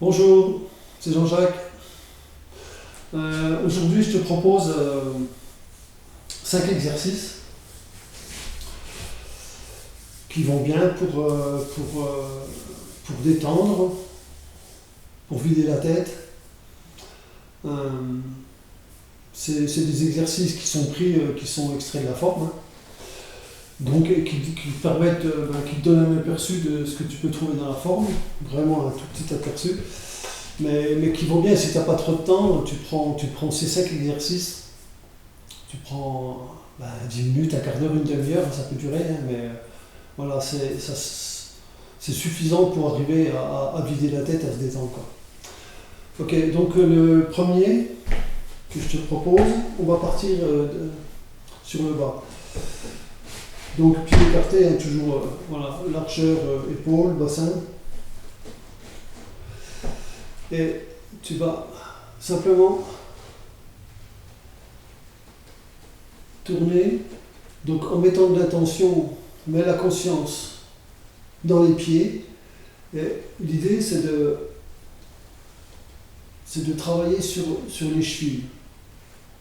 Bonjour, c'est Jean-Jacques. Aujourd'hui, je te propose 5 exercices qui vont bien pour détendre, pour vider la tête. Euh, c'est des exercices qui sont pris, qui sont extraits de la forme, hein. Donc qui permettent, qui te donnent un aperçu de ce que tu peux trouver dans la forme, vraiment un tout petit aperçu. Mais qui vont bien, si tu n'as pas trop de temps, tu prends ces 5 exercices, tu prends 10 minutes, un quart d'heure, une demi-heure, ça peut durer, hein, mais voilà, c'est suffisant pour arriver à vider la tête, à se détendre, quoi. Ok, donc le premier que je te propose, on va partir sur le bas. Donc pied écarté, hein, toujours voilà, largeur, épaule, bassin. Et tu vas simplement tourner, donc en mettant de l'intention, mets la conscience dans les pieds. Et l'idée c'est de travailler sur les chevilles.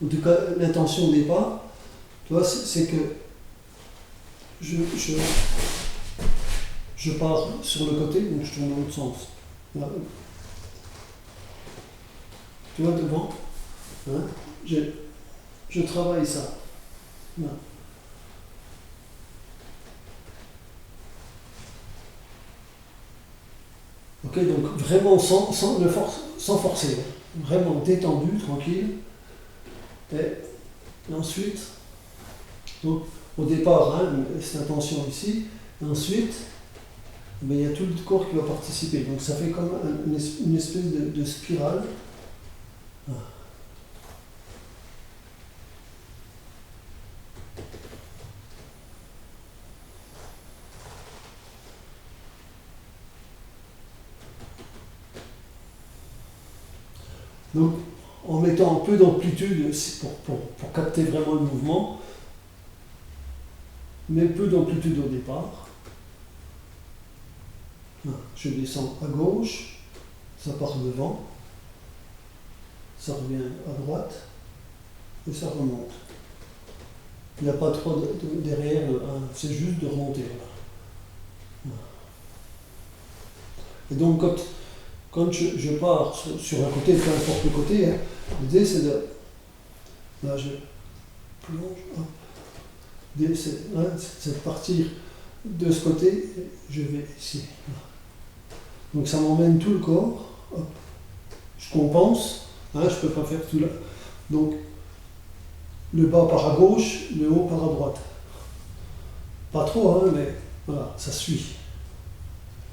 En tout cas, l'intention au départ, tu vois, c'est que je pars sur le côté, donc je tourne dans l'autre sens. Voilà. Tu vois, devant, hein, je travaille ça. Voilà. Ok, donc vraiment sans forcer, hein. Vraiment détendu, tranquille. Et ensuite, donc, au départ, hein, cette intention ici, et ensuite, il y a tout le corps qui va participer. Donc ça fait comme une espèce de spirale. Donc, en mettant un peu d'amplitude pour capter vraiment le mouvement, mais peu d'amplitude au départ. Je descends à gauche, ça part devant, ça revient à droite, et ça remonte. Il n'y a pas trop derrière, c'est juste de remonter. Voilà. Et donc, quand je pars sur un côté, peu importe le côté, hein, l'idée c'est de. Là, je plonge. L'idée c'est de partir de ce côté, je vais ici. Donc ça m'emmène tout le corps. Hop. Je compense, hein, je ne peux pas faire tout là. Donc, le bas part à gauche, le haut part à droite. Pas trop, hein, mais voilà, ça suit.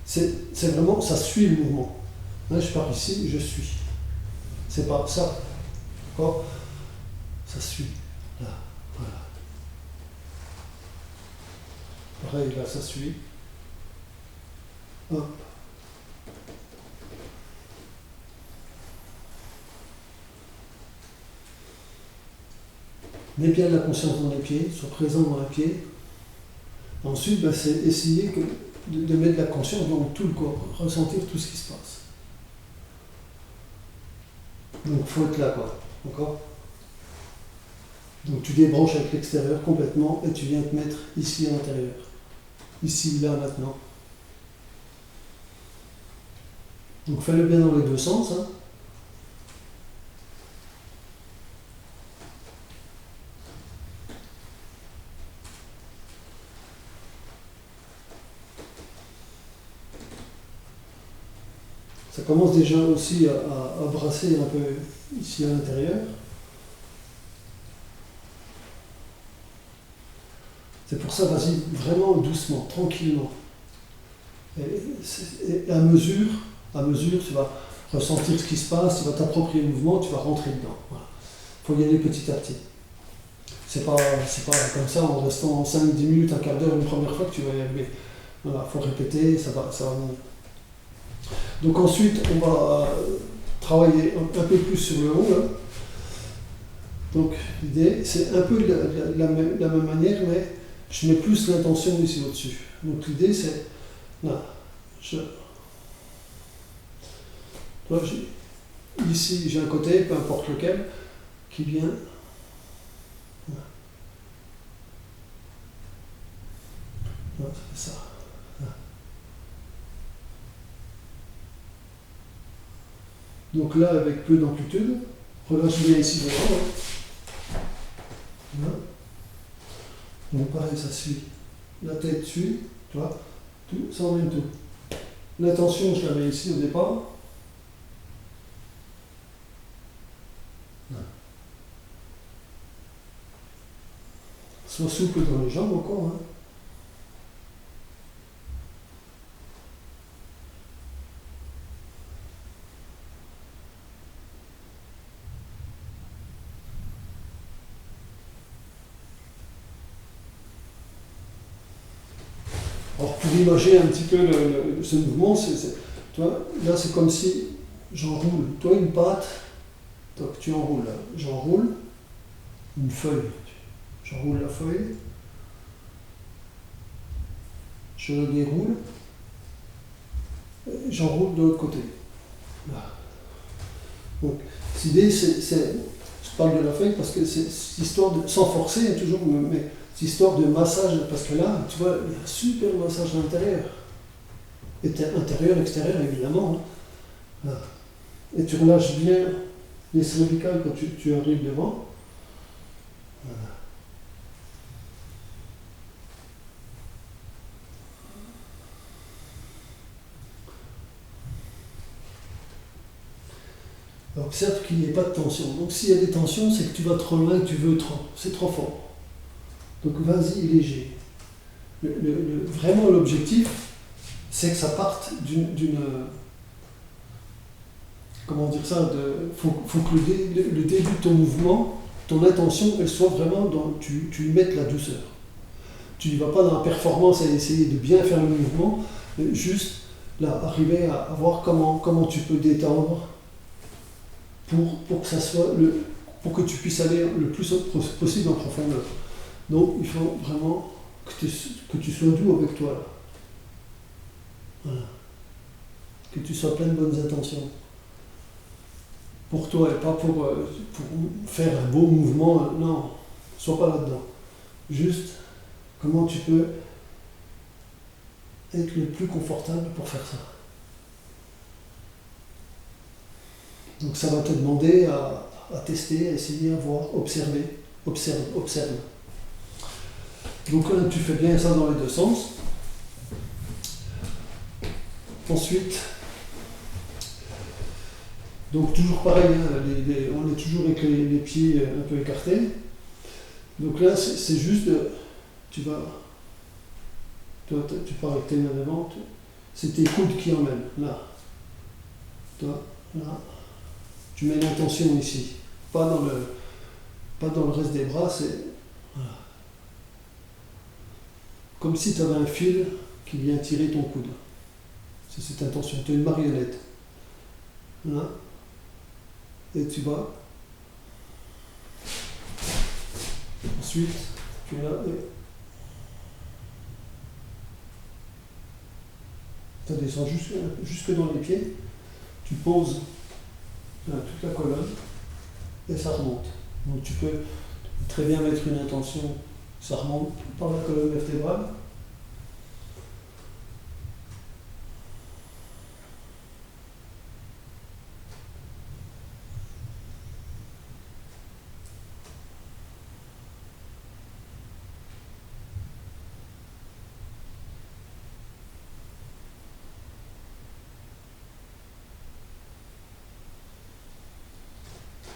C'est vraiment, ça suit le mouvement. Hein, je pars ici, je suis. C'est pas ça. D'accord ? Ça suit. Là, voilà. Pareil, là, ça suit. Hop. Mets bien la conscience dans les pieds, sois présent dans les pieds. Ensuite, c'est essayer de mettre la conscience dans tout le corps, ressentir tout ce qui se passe. Donc, il faut être là, quoi. D'accord ? Donc, tu débranches avec l'extérieur complètement et tu viens te mettre ici à l'intérieur. Ici, là, maintenant. Donc, fais-le bien dans les deux sens, hein. Ça commence déjà aussi à brasser un peu ici à l'intérieur. C'est pour ça, vas-y vraiment doucement, tranquillement. Et à mesure, tu vas ressentir ce qui se passe, tu vas t'approprier le mouvement, tu vas rentrer dedans. Voilà. Il faut y aller petit à petit. C'est pas comme ça en restant 5-10 minutes, un quart d'heure, une première fois que tu vas y arriver. Voilà, il faut répéter, ça va venir. Donc ensuite, on va travailler un peu plus sur le haut, là. Donc l'idée, c'est un peu la même manière, mais je mets plus l'intention ici au-dessus. Donc l'idée, c'est là, Là, ici, j'ai un côté, peu importe lequel, qui vient. Là, ça fait ça. Là. Donc là, avec peu d'amplitude, relâche bien ici devant. Là. Donc pareil, ça suit. La tête suit, tu vois, tout, ça emmène tout. L'intention, je la mets ici au départ. Là. Sois souple dans les jambes encore. Hein. Alors pour imaginer un petit peu ce mouvement, tu vois, là c'est comme si j'enroule, toi une patte, donc tu enroules là, j'enroule une feuille, j'enroule la feuille, je le déroule, j'enroule de l'autre côté. Là. Donc l'idée je parle de la feuille parce que c'est histoire de, sans forcer toujours, mais c'est histoire de massage, parce que là, tu vois, il y a un super massage à l'intérieur. Intérieur, extérieur, évidemment. Hein. Là. Et tu relâches bien les cervicales quand tu arrives devant. Voilà. Observe qu'il n'y ait pas de tension. Donc s'il y a des tensions, c'est que tu vas trop loin, que tu veux trop. C'est trop fort. Donc vas-y léger. Vraiment l'objectif, c'est que ça parte d'une comment dire ça, faut que le début de ton mouvement, ton intention, elle soit vraiment dans, tu y mettes la douceur. Tu ne vas pas dans la performance à essayer de bien faire le mouvement, juste là, arriver à voir comment tu peux détendre pour que ça soit pour que tu puisses aller le plus possible en profondeur. Donc il faut vraiment que tu sois doux avec toi. Là. Voilà. Que tu sois plein de bonnes intentions. Pour toi et pas pour faire un beau mouvement. Non, sois pas là-dedans. Juste comment tu peux être le plus confortable pour faire ça. Donc ça va te demander à tester, à essayer, à voir, observer, observe. Donc là, tu fais bien ça dans les deux sens. Ensuite, donc toujours pareil, hein, on est toujours avec les pieds un peu écartés. Donc là, c'est juste, tu pars avec tes mains devant, c'est tes coudes qui emmènent, là. Toi, là. Tu mets l'intention ici, pas dans le reste des bras, c'est voilà. Comme si tu avais un fil qui vient tirer ton coude. C'est cette intention, tu es une marionnette. Là. Et tu vas. Ensuite, tu es là et tu descends jusque dans les pieds. Tu poses là, toute la colonne et ça remonte. Donc tu peux très bien mettre une intention, ça remonte par la colonne vertébrale.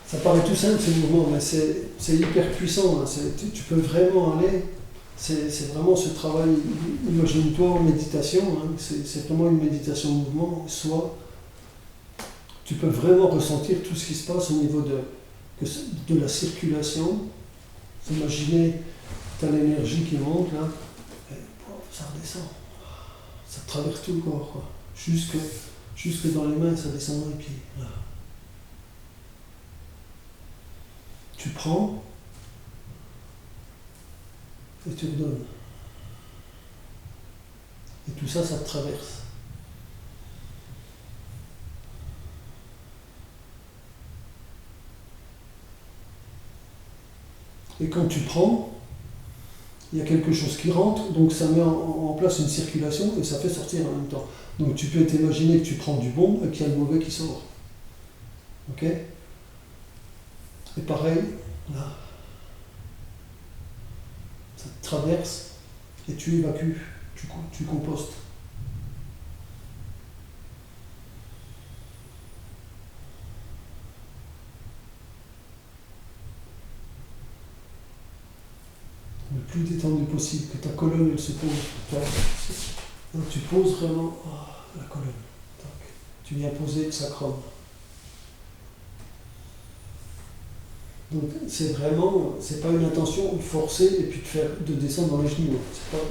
Ça paraît tout simple ce mouvement, mais c'est hyper puissant. Hein. Tu peux vraiment aller. C'est vraiment ce travail, imagine-toi en méditation, hein. C'est vraiment une méditation de mouvement. Soit tu peux vraiment ressentir tout ce qui se passe au niveau de la circulation. Imaginez, tu as l'énergie qui monte là, et ça redescend. Ça traverse tout le corps, quoi. Jusque dans les mains, ça descend dans les pieds. Là. Tu prends et tu redonnes. Et tout ça, ça te traverse. Et quand tu prends, il y a quelque chose qui rentre, donc ça met en place une circulation et ça fait sortir en même temps. Donc tu peux t'imaginer que tu prends du bon et qu'il y a le mauvais qui sort. Ok? Et pareil, là, ça te traverse et tu évacues, tu compostes. Le plus détendu possible, que ta colonne elle se pose. Donc tu poses vraiment la colonne. Tac. Tu viens poser le sacrum. Donc c'est vraiment, c'est pas une intention de forcer et puis de descendre dans les genoux.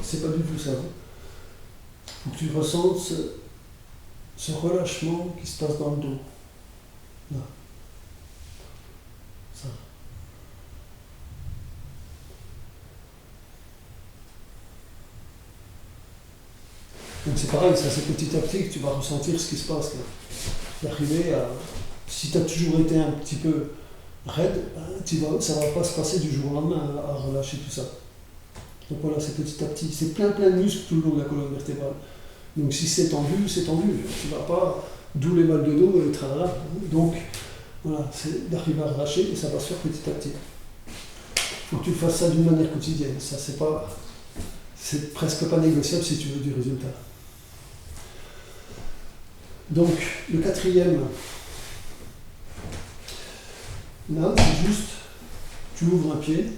C'est pas du tout ça. Il faut que tu ressentes ce relâchement qui se passe dans le dos. Là. Ça. Donc c'est pareil, ça c'est petit à petit que tu vas ressentir ce qui se passe. D'arriver à. Si tu as toujours été un petit peu raide, ça ne va pas se passer du jour au lendemain à relâcher tout ça. Donc voilà, c'est petit à petit. C'est plein de muscles tout le long de la colonne vertébrale. Donc si c'est tendu, c'est tendu. Tu ne vas pas, d'où les mal de dos et tralala. Donc voilà, c'est d'arriver à relâcher et ça va se faire petit à petit. Il faut que tu fasses ça d'une manière quotidienne. Ça, c'est presque pas négociable si tu veux du résultat. Donc, le quatrième, là, c'est juste, tu ouvres un pied,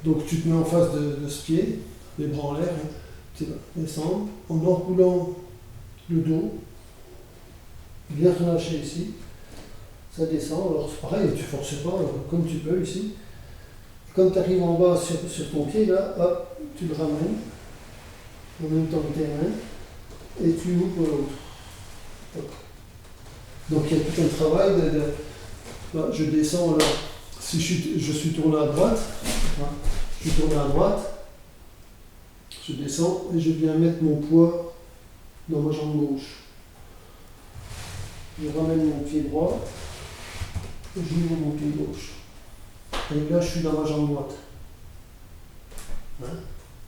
donc tu te mets en face de ce pied, les bras en l'air, tu vas descendre, en enroulant le dos, bien relâcher ici, ça descend, alors c'est pareil, tu ne forces pas, comme tu peux ici. Quand tu arrives en bas sur ton pied, là, hop, tu le ramènes, en même temps que tes mains, et tu ouvres l'autre. Donc il y a tout un travail là, je descends là. Si je suis tourné à droite, je suis tourné à droite, je descends et je viens mettre mon poids dans ma jambe gauche. Je ramène mon pied droit et j'ouvre mon pied gauche. Et là je suis dans ma jambe droite.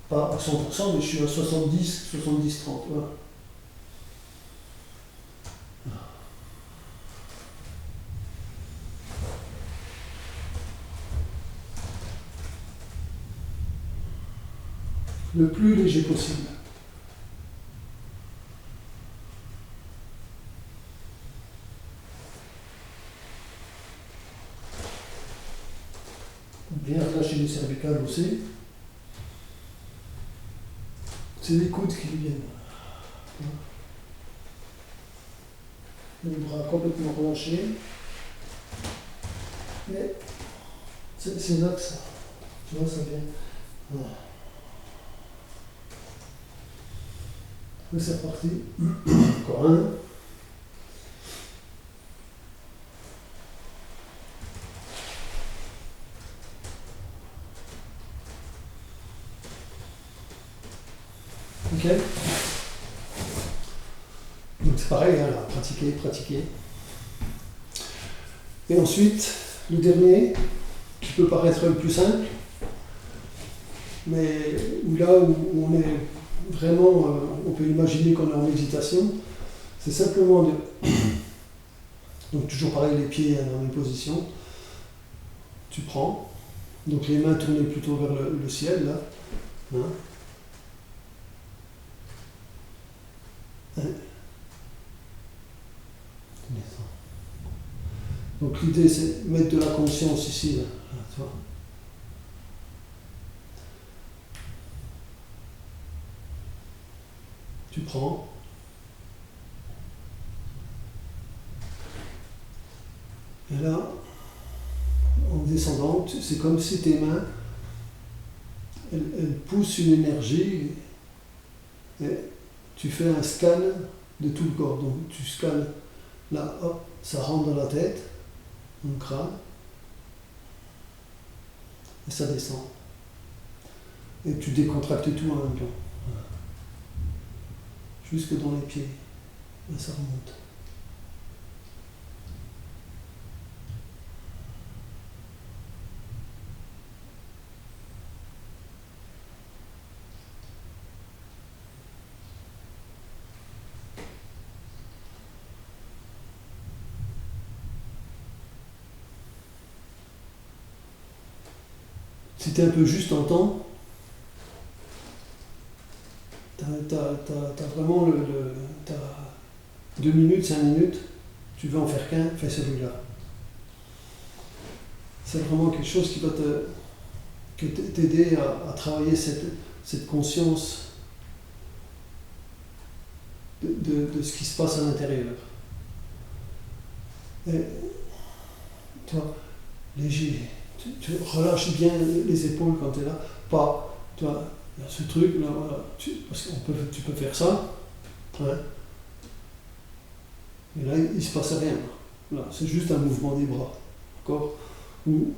Pas à 100%, mais je suis à 70, 30. Voilà. Le plus léger possible. Bien relâcher les cervicales aussi. C'est les coudes qui viennent. Les bras complètement relâchés. Mais c'est là que ça. Tu vois, ça vient. Voilà. Et c'est reparti. Encore un. Ok. Donc c'est pareil, hein, là, pratiquer. Et ensuite, le dernier, qui peut paraître le plus simple, mais là où on est vraiment, on peut imaginer qu'on est en méditation, c'est simplement de... Donc toujours pareil, les pieds dans la même position. Tu prends, donc les mains tournées plutôt vers le ciel, là. Hein. Donc l'idée c'est de mettre de la conscience ici, là. Tu vois. Tu prends. Et là, en descendant, c'est comme si tes mains, elles poussent une énergie et tu fais un scan de tout le corps. Donc tu scannes, là, hop, ça rentre dans la tête, dans le crâne, et ça descend. Et tu décontractes tout en même temps. Voilà. Jusque dans les pieds. Et ça remonte. si tu es un peu juste en temps, tu as vraiment t'as 2 minutes, 5 minutes, tu veux en faire qu'un, fais celui-là. C'est vraiment quelque chose qui va t'aider à travailler cette conscience de ce qui se passe à l'intérieur. Et toi, léger, tu relâches bien les épaules quand tu es là, pas, toi, il y a ce truc là, voilà, parce que tu peux faire ça, hein, et là il ne se passe rien. Là, c'est juste un mouvement des bras, d'accord, ou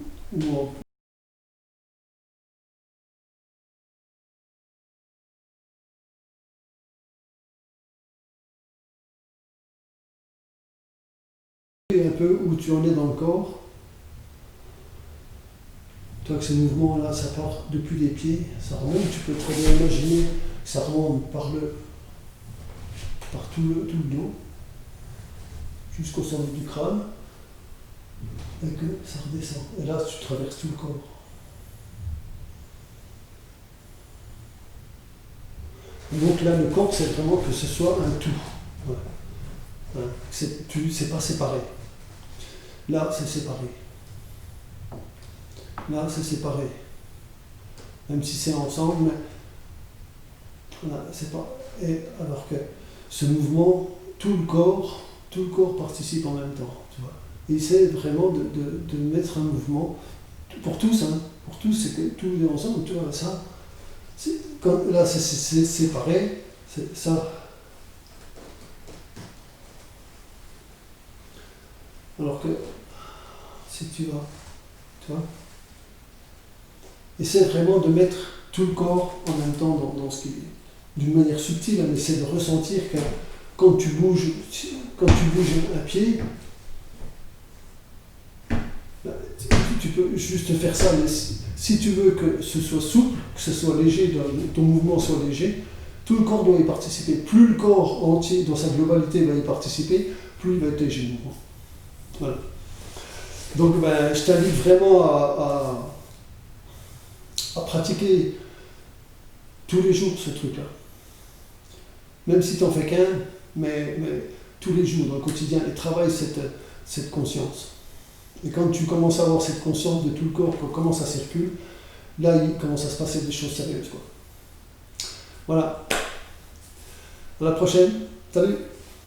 un peu où tu en es dans le corps. Toi, que ce mouvement-là, ça part depuis les pieds, ça remonte, tu peux très bien imaginer que ça remonte par tout le dos, jusqu'au sommet du crâne, et que ça redescend. Et là, tu traverses tout le corps. Et donc là, le corps, c'est vraiment que ce soit un tout. Ouais. Ouais. C'est pas séparé. Là, c'est séparé. Là, c'est séparé. Même si c'est ensemble, mais là, c'est pas. Et alors que ce mouvement, tout le corps participe en même temps. Tu vois. Et c'est vraiment de mettre un mouvement pour tous, hein. Pour tous, c'est que tous les ensemble, tu vois, ça. Là, c'est séparé, c'est ça. Alors que si tu vois, essaie vraiment de mettre tout le corps en même temps dans ce qui est d'une manière subtile, mais essaie de ressentir que quand tu bouges un pied, tu peux juste faire ça, mais si tu veux que ce soit souple, que ce soit léger, ton mouvement soit léger, tout le corps doit y participer. Plus le corps entier, dans sa globalité, va y participer, plus il va être léger le mouvement. Voilà. Donc je t'invite vraiment à pratiquer tous les jours ce truc-là. Même si tu n'en fais qu'un, mais tous les jours, dans le quotidien, et travaille cette conscience. Et quand tu commences à avoir cette conscience de tout le corps, comment ça circule, là, il commence à se passer des choses sérieuses, quoi. Voilà. À la prochaine. Salut.